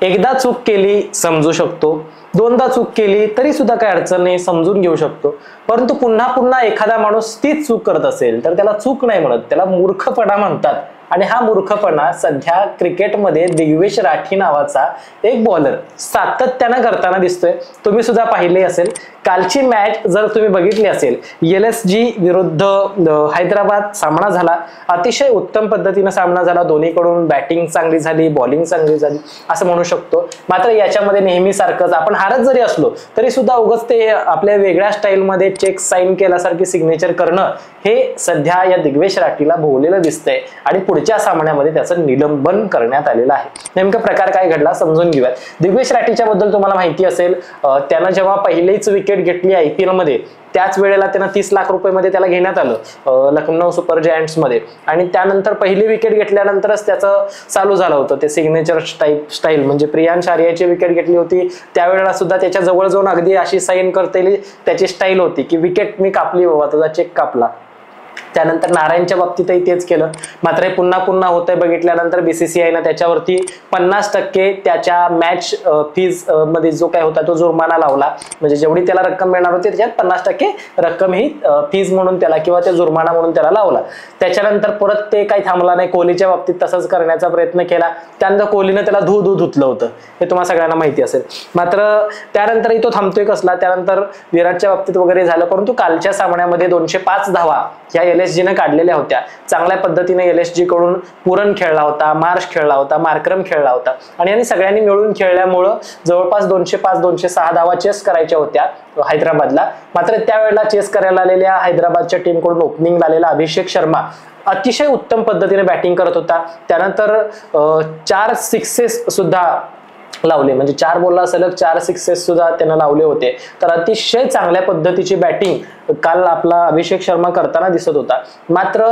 एकदा चूक केली समजू शकतो, दोनदा चूक केली तरी सुद्धा काही अडचण नाही, समजून घेऊ शकतो. परंतु पुन्हा पुन्हा एखादा माणूस तीच चूक करत असेल तर त्याला चूक नाही म्हणत, त्याला मूर्खपणा म्हणतात. आणि हा मूर्खपणा सध्या क्रिकेटमध्ये दिग्वेश राठी नावाचा एक बॉलर सातत्यानं करताना दिसतोय. तुम्ही सुद्धा पाहिले असेल, कालची मॅच जर तुम्ही बघितली असेल, LSG विरुद्ध हैदराबाद सामना झाला. अतिशय उत्तम पद्धतीने सामना झाला. दोन्हीकडून बॅटिंग चांगली झाली, बॉलिंग चांगली झाली असं म्हणू शकतो. मात्र याच्यामध्ये नेहमी सारखंच आपण हारत जरी असलो तरी सुद्धा उगाच ते आपल्या वेगळ्या स्टाईलमध्ये चेक साइन केल्यासारखी सिग्नेचर करणं हे सध्या या दिग्वेश राठीला भोवलेलं दिसतंय आणि पुढच्या सामन्यामध्ये त्याचं निलंबन करण्यात आलेलं आहे. नेमका प्रकार काय घडला समजून घेऊयात. दिग्वेश राठीच्या बद्दल तुम्हाला माहिती असेल, त्यानं जेव्हा पहिलीच विकेट घेतली IPL मध्ये त्याच वेळेला त्यांना 30 लाख रुपये मध्ये त्याला घेण्यात आलं लखनौ सुपर जायंट्स मध्ये. आणि त्यानंतर पहिली विकेट घेतल्यानंतरच त्याचं चालू झालं होतं ते सिग्नेचर स्टाईल. म्हणजे प्रियांश आर्याची विकेट घेतली होती त्यावेळेला सुद्धा त्याच्या जवळ जाऊन अगदी अशी साईन करता येईल त्याची स्टाईल होती की विकेट मी कापली बाबा, तुझा चेक कापला. त्यानंतर नारायणच्या बाबतीतही तेच केलं. मात्र हे पुन्हा पुन्हा होतंय बघितल्यानंतर BCCIनं त्याच्यावरती 50% त्याच्या मॅच फीज मध्ये जो काय होता तो जुर्माना लावला. म्हणजे जेवढी त्याला रक्कम मिळणार होती त्याच्यात 50% रक्कम ही फीज म्हणून त्याला किंवा ते जुर्माना म्हणून त्याला लावला. त्याच्यानंतर परत ते काही थांबला नाही. कोहलीच्या बाबतीत तसंच करण्याचा प्रयत्न केला. त्यानंतर कोहलीनं त्याला धुतलं होतं, हे तुम्हाला सगळ्यांना माहिती असेल. मात्र त्यानंतरही तो थांबतोय कसला. त्यानंतर विराटच्या बाबतीत वगैरे झालं. परंतु कालच्या सामन्यामध्ये 205 धावा ह्या LSGनं काढलेल्या होत्या. चांगल्या पद्धतीने LSG कडून पुरण खेळला होता, मार्श खेळला होता, मार्क्रम खेळला होता आणि यांनी सगळ्यांनी मिळून खेळल्यामुळं जवळपास 205-206 धावा चेस करायच्या होत्या हैदराबादला. मात्र त्यावेळेला चेस करायला आलेल्या हैदराबादच्या टीम कडून ओपनिंग आलेला अभिषेक शर्मा अतिशय उत्तम पद्धतीने बॅटिंग करत होता. त्यानंतर 4 सिक्सेस सुद्धा लावले. म्हणजे 4 बॉलला सलग 4 सिक्सेस सुद्धा त्यानं लावले होते. तर अतिशय चांगल्या पद्धतीची बॅटिंग काल आपला अभिषेक शर्मा करताना दिसत होता. मात्र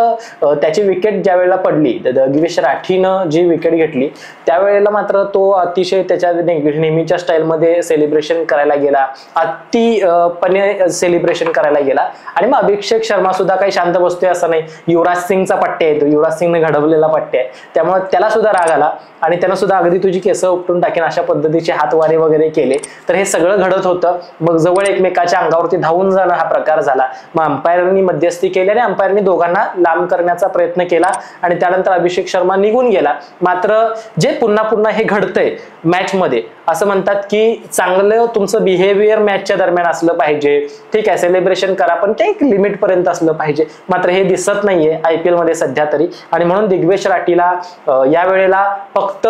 त्याची विकेट ज्या वेळेला पडली, दिग्वेश राठीनं जी विकेट घेतली त्यावेळेला मात्र तो अतिशय त्याच्या नेहमीच्या स्टाईलमध्ये सेलिब्रेशन करायला गेला, अतिपणे सेलिब्रेशन करायला गेला. आणि मग अभिषेक शर्मा सुद्धा काही शांत बसतोय असं नाही. युवराज सिंगचा पट्टे आहे, तो युवराज सिंगने घडवलेला पट्टे आहे, त्यामुळे त्याला सुद्धा राग आला आणि त्यानं सुद्धा अगदी तुझी केस उपटून टाकेन अशा पद्धतीचे हातवारे वगैरे केले. तर हे सगळं घडत होतं. मग जवळ एकमेकाच्या अंगावरती धावून जाणं हा प्रकार झाला. मग अंपायरनी मध्यस्थी केली आणि अंपायरनी दोघांना लांब करण्याचा प्रयत्न केला आणि त्यानंतर अभिषेक शर्मा निघून गेला. मात्र जे पुन्हा पुन्हा हे घडतंय मॅच मध्ये, असं म्हणतात की चांगलं तुमचं बिहेवियर मॅचच्या दरम्यान असलं पाहिजे. ठीक आहे, सेलिब्रेशन करा पण ते एक लिमिट पर्यंत असलं पाहिजे. मात्र हे दिसत नाहीये IPL मध्ये सध्या तरी. आणि म्हणून दिग्वेश राठीला या वेळेला फक्त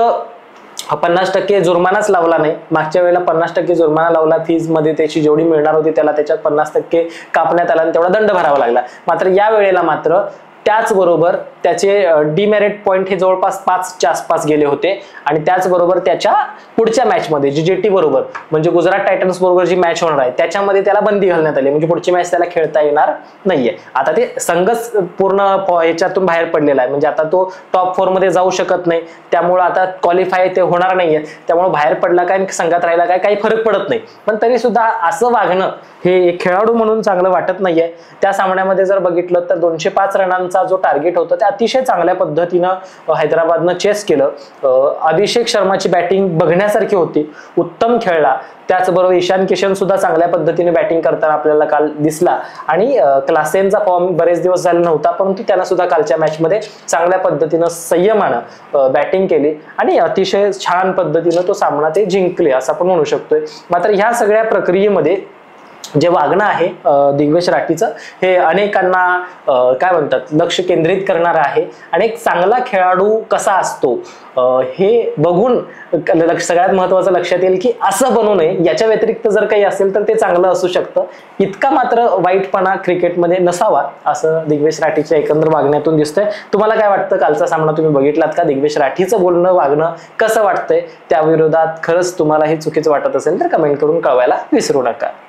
50% जुर्मानाच लावला नाही. मागच्या वेळेला 50% जुर्माना लावला, फीज मध्ये त्याची जेवढी मिळणार होती त्याला त्याच्यात 50% कापण्यात आला आणि तेवढा दंड भरावा लागला. मात्र या वेळेला मात्र त्याचबरोबर त्याचे डिमेरिट पॉइंट हे जवळपास 5च्या आसपास गेले होते. आणि त्याचबरोबर त्याच्या पुढच्या मॅच मध्ये GT बरोबर म्हणजे गुजरात टायटन्स बरोबर जी मॅच होणार आहे त्याच्यामध्ये त्याला बंदी घालण्यात आली. म्हणजे पुढची मॅच त्याला खेळता येणार नाहीये. आता ते संघच पूर्ण याच्यातून बाहेर पडलेला आहे. म्हणजे आता तो टॉप 4 मध्ये जाऊ शकत नाही. त्यामुळे आता क्वालिफाय ते होणार नाहीये. त्यामुळे बाहेर पडला काय संघात राहिला काय काही फरक पडत नाही. पण तरी सुद्धा असं वागणं हे एक खेळाडू म्हणून चांगलं वाटत नाहीये. त्या सामन्यामध्ये जर बघितलं तर 205 रनांचा जो टार्गेट होता ते अतिशय चांगल्या पद्धतीनं हैदराबादनं चेस केलं. अभिषेक शर्माची बॅटिंग बघण्यासारखी होती, उत्तम खेळला. त्याचबरोबर ईशान किशन सुद्धा चांगल्या पद्धतीने बॅटिंग करताना आपल्याला काल दिसला. आणि क्लासेनचा फॉर्म बरेच दिवस झाला नव्हता, परंतु त्यानं सुद्धा कालच्या मॅच मध्ये चांगल्या पद्धतीनं संयमानं बॅटिंग केली आणि अतिशय छान पद्धतीनं तो सामना ते जिंकले असं आपण म्हणू शकतोय. मात्र ह्या सगळ्या प्रक्रियेमध्ये जे वागणं आहे दिग्वेश राठीचं हे अनेकांना काय म्हणतात लक्ष केंद्रित करणार आहे. आणि एक चांगला खेळाडू कसा असतो हे बघून सगळ्यात महत्वाचं लक्षात येईल की असं बनू नये. याच्या व्यतिरिक्त जर काही असेल तर ते चांगलं असू शकतं. इतका मात्र वाईटपणा क्रिकेटमध्ये नसावा असं दिग्वेश राठीच्या एकंदर वागण्यातून दिसतंय. तुम्हाला काय वाटतं? कालचा सामना तुम्ही बघितलात का? दिग्वेश राठीचं बोलणं वागणं कसं वाटतंय? त्या विरोधात खरंच तुम्हाला हे चुकीचं वाटत असेल तर कमेंट करून कळवायला विसरू नका.